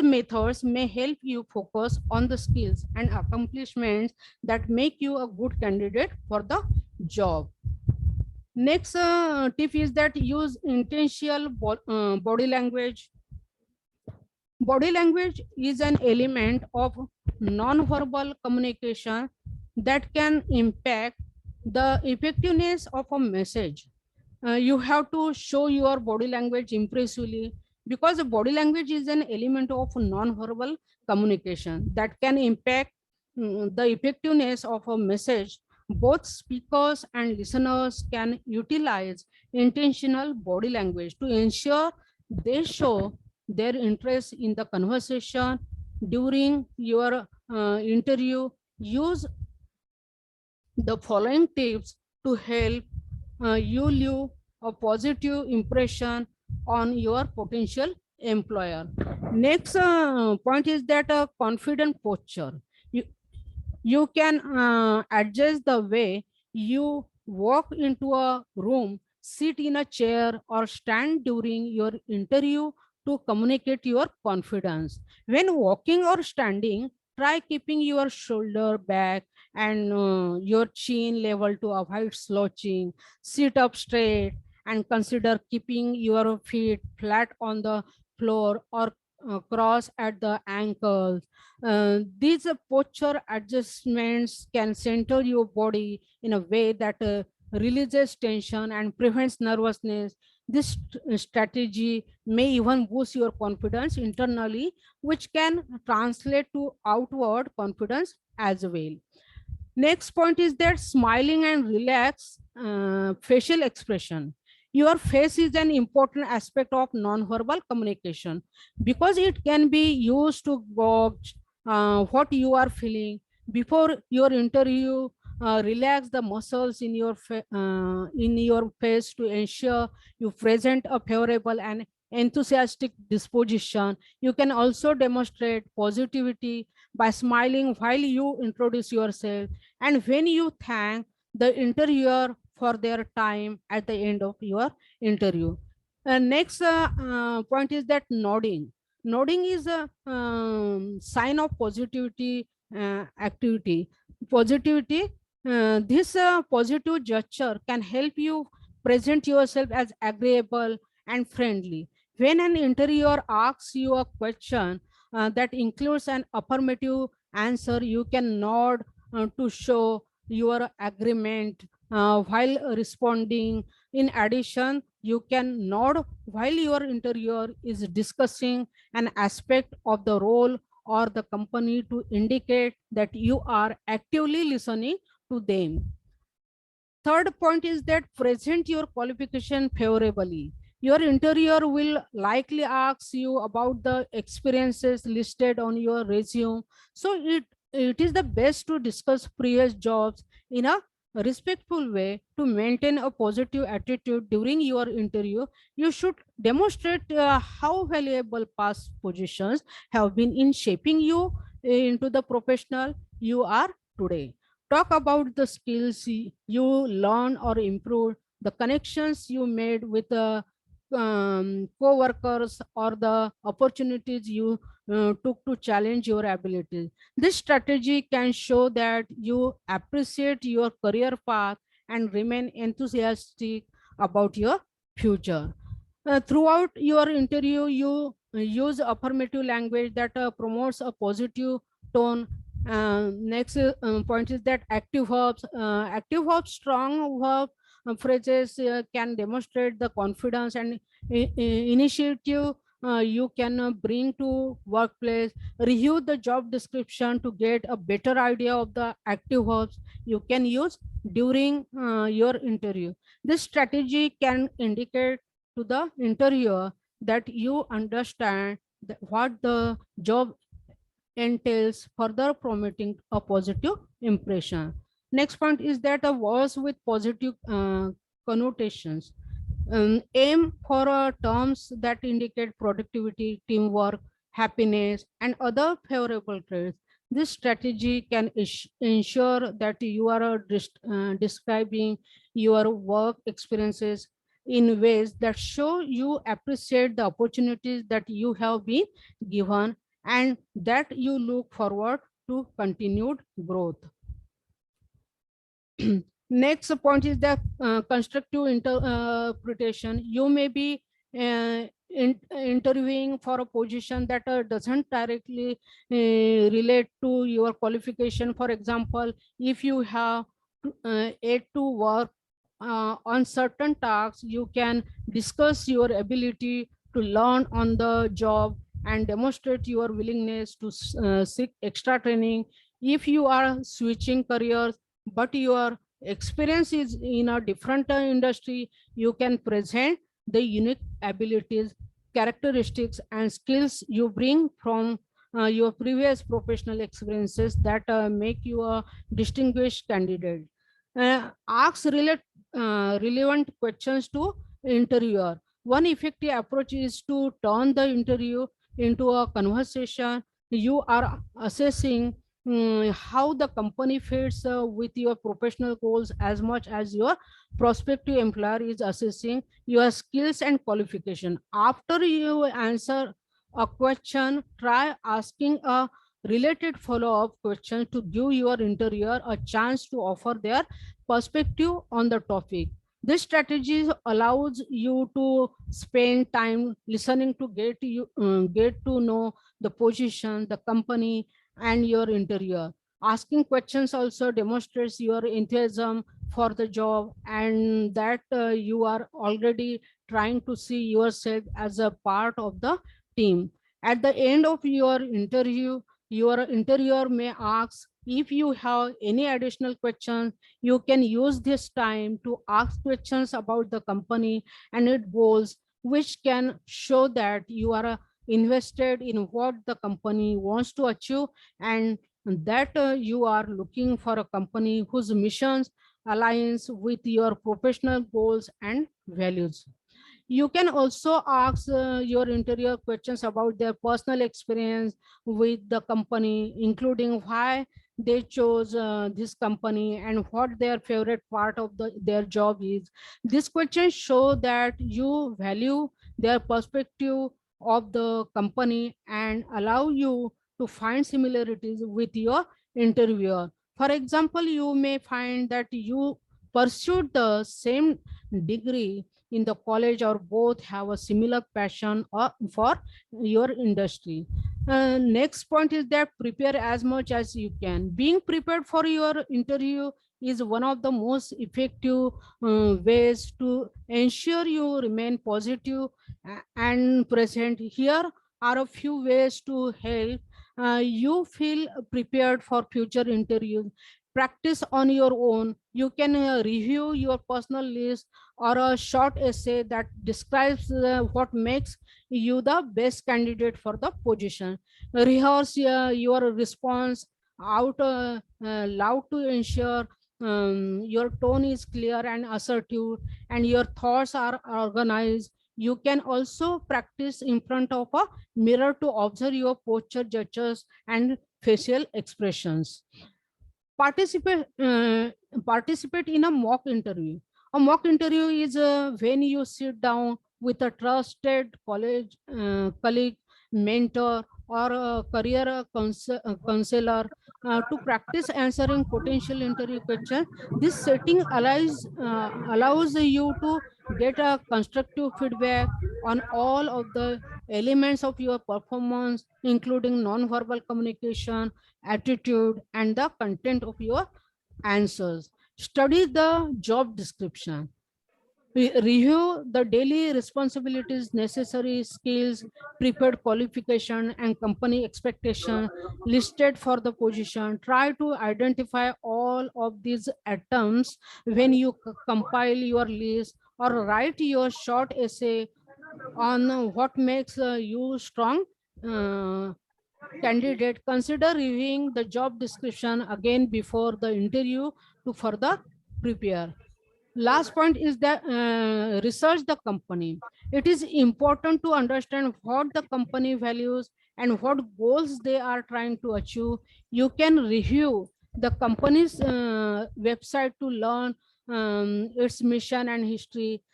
methods may help you focus on the skills and accomplishments that make you a good candidate for the job. Next tip is that use intentional body language. Body language is an element of non-verbal communication that can impact the effectiveness of a message. You have to show your body language impressively, because the body language is an element of non-verbal communication that can impact the effectiveness of a message. Both speakers and listeners can utilize intentional body language to ensure they show their interest in the conversation. During your interview, use the following tips to help you leave a positive impression on your potential employer. Next point is that a confident posture. You, you can adjust the way you walk into a room, sit in a chair, or stand during your interview to communicate your confidence. When walking or standing, try keeping your shoulder back and your chin level to avoid slouching. Sit up straight and consider keeping your feet flat on the floor or cross at the ankles. These posture adjustments can center your body in a way that releases tension and prevents nervousness. This strategy may even boost your confidence internally, which can translate to outward confidence as well. Next point is that smiling and relaxed facial expression. Your face is an important aspect of nonverbal communication because it can be used to gauge what you are feeling. Before your interview, relax the muscles in your face to ensure you present a favorable and enthusiastic disposition. You can also demonstrate positivity by smiling while you introduce yourself and when you thank the interviewer for their time at the end of your interview. Next point is that nodding. Nodding is a sign of positivity activity. Positivity. This positive gesture can help you present yourself as agreeable and friendly. When an interviewer asks you a question that includes an affirmative answer, you can nod to show your agreement while responding. In addition, you can nod while your interviewer is discussing an aspect of the role or the company to indicate that you are actively listening to them. Third point is that present your qualification favorably. Your interviewer will likely ask you about the experiences listed on your resume. So it is the best to discuss previous jobs in a respectful way to maintain a positive attitude during your interview. You should demonstrate how valuable past positions have been in shaping you into the professional you are today. Talk about the skills you learn or improve, the connections you made with the co-workers, or the opportunities you took to challenge your abilities. This strategy can show that you appreciate your career path and remain enthusiastic about your future. Throughout your interview, you use affirmative language that promotes a positive tone. Next point is that active verbs, strong verb phrases can demonstrate the confidence and initiative you can bring to workplace. Review the job description to get a better idea of the active verbs you can use during your interview. This strategy can indicate to the interviewer that you understand what the job entails, further promoting a positive impression. Next point is that a words with positive connotations. Aim for terms that indicate productivity, teamwork, happiness, and other favorable traits. This strategy can ensure that you are describing your work experiences in ways that show you appreciate the opportunities that you have been given and that you look forward to continued growth. Next point is the constructive interpretation. You may be interviewing for a position that doesn't directly relate to your qualification. For example, if you have aid to work on certain tasks, you can discuss your ability to learn on the job and demonstrate your willingness to seek extra training. If you are switching careers but your experience is in a different industry, you can present the unique abilities, characteristics, and skills you bring from your previous professional experiences that make you a distinguished candidate. Ask relevant questions to interviewer. One effective approach is to turn the interview into a conversation. You are assessing how the company fits with your professional goals as much as your prospective employer is assessing your skills and qualification. After you answer a question, try asking a related follow-up question to give your interviewer a chance to offer their perspective on the topic. This strategy allows you to spend time listening to get to know the position, the company, and your interviewer. Asking questions also demonstrates your enthusiasm for the job and that you are already trying to see yourself as a part of the team. At the end of your interviewer may ask if you have any additional questions. You can use this time to ask questions about the company and its goals, which can show that you are invested in what the company wants to achieve and that you are looking for a company whose missions aligns with your professional goals and values. You can also ask your interviewer questions about their personal experience with the company, including why they chose this company and what their favorite part of their job is. These questions show that you value their perspective of the company and allow you to find similarities with your interviewer. For example, you may find that you pursued the same degree in the college or both have a similar passion for your industry. Next point is that prepare as much as you can. Being prepared for your interview is one of the most effective ways to ensure you remain positive and present. Here are a few ways to help you feel prepared for future interviews. Practice on your own. You can review your personal list or a short essay that describes what makes you the best candidate for the position. Rehearse your response out loud to ensure your tone is clear and assertive and your thoughts are organized. You can also practice in front of a mirror to observe your posture, gestures, and facial expressions. Participate participate in a mock interview. A mock interview is when you sit down with a trusted colleague, mentor, or a career counselor to practice answering potential interview questions. This setting allows you to Get a constructive feedback on all of the elements of your performance, including non-verbal communication, attitude, and the content of your answers. Study the job description. Review the daily responsibilities, necessary skills, prepared qualification, and company expectation listed for the position. Try to identify all of these items when you compile your list or write your short essay on what makes you strong uh, candidate. Consider reviewing the job description again before the interview to further prepare. Last point is that research the company. It is important to understand what the company values and what goals they are trying to achieve. You can review the company's website to learn its mission and history.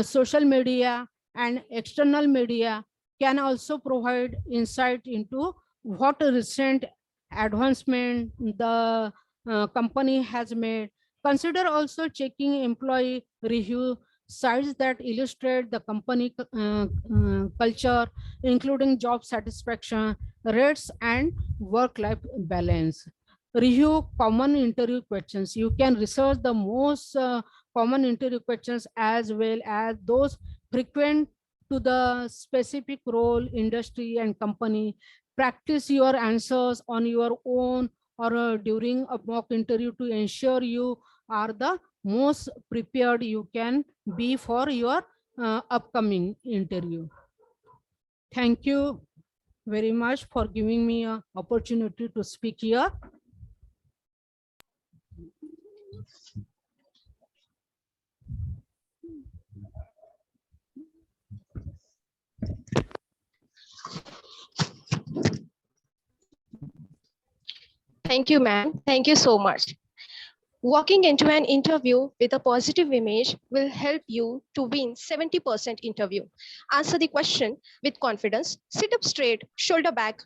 Social media and external media can also provide insight into what recent advancement the company has made. Consider also checking employee review sites that illustrate the company culture, including job satisfaction rates and work-life balance. Review common interview questions. You can research the most common interview questions as well as those frequent to the specific role, industry, and company. Practice your answers on your own or during a mock interview to ensure you are the most prepared you can be for your upcoming interview. Thank you very much for giving me an opportunity to speak here. Thank you, ma'am. Thank you so much. Walking into an interview with a positive image will help you to win 70% interview. Answer the question with confidence, sit up straight, shoulder back,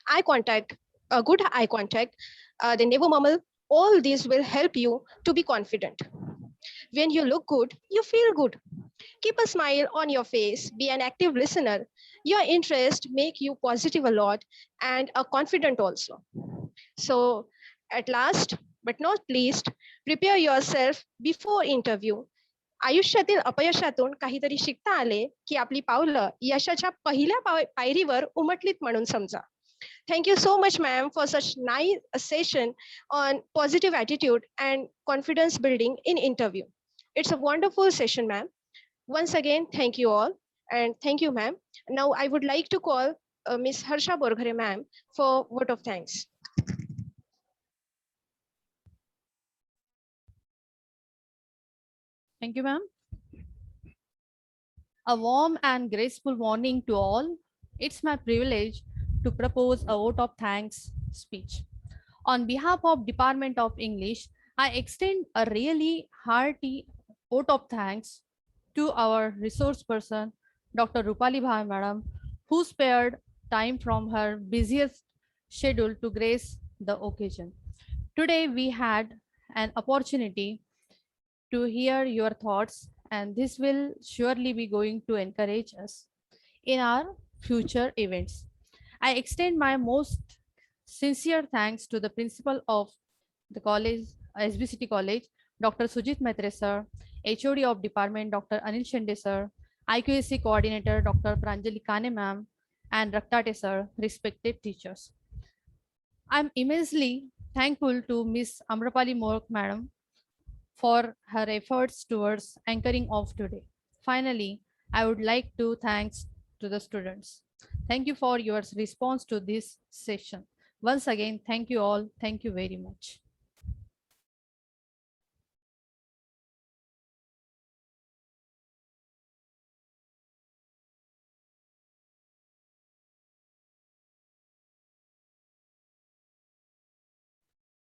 eye contact, a good eye contact, the never mumble. All these will help you to be confident. When you look good, you feel good. Keep a smile on your face, be an active listener. Your interest make you positive a lot and a confident also. So at last, but not least, prepare yourself before interview. आयुष्यातील अपयशातून काहीतरी शिकता आले की आपली पावलं यशाच्या पहिल्या पायरीवर उमटलीत म्हणून समजा. Thank you so much, ma'am, for such nice session on positive attitude and confidence building in interview. It's a wonderful session, ma'am. Once again, thank you all. And thank you, ma'am. Now I would like to call Ms. Harsha Borghare, ma'am, for vote of thanks. Thank you, ma'am. A warm and graceful morning to all. It's my privilege to propose a vote of thanks speech. On behalf of Department of English, I extend a really hearty vote of thanks to our resource person, Dr. Rupali Bhai Madam, who spared time from her busiest schedule to grace the occasion. Today we had an opportunity to hear your thoughts, and this will surely be going to encourage us in our future events. I extend my most sincere thanks to the principal of the college, SBCT College, Dr. Sujit Maitre sir, HOD of department, Dr. Anil Shende sir, IQAC coordinator, Dr. Pranjali Kane ma'am, and Raktate sir, respected teachers. I'm immensely thankful to Miss Amrapali Mork madam for her efforts towards anchoring of today. Finally, I would like to thanks to the students. Thank you for your response to this session. Once again, thank you all. Thank you very much.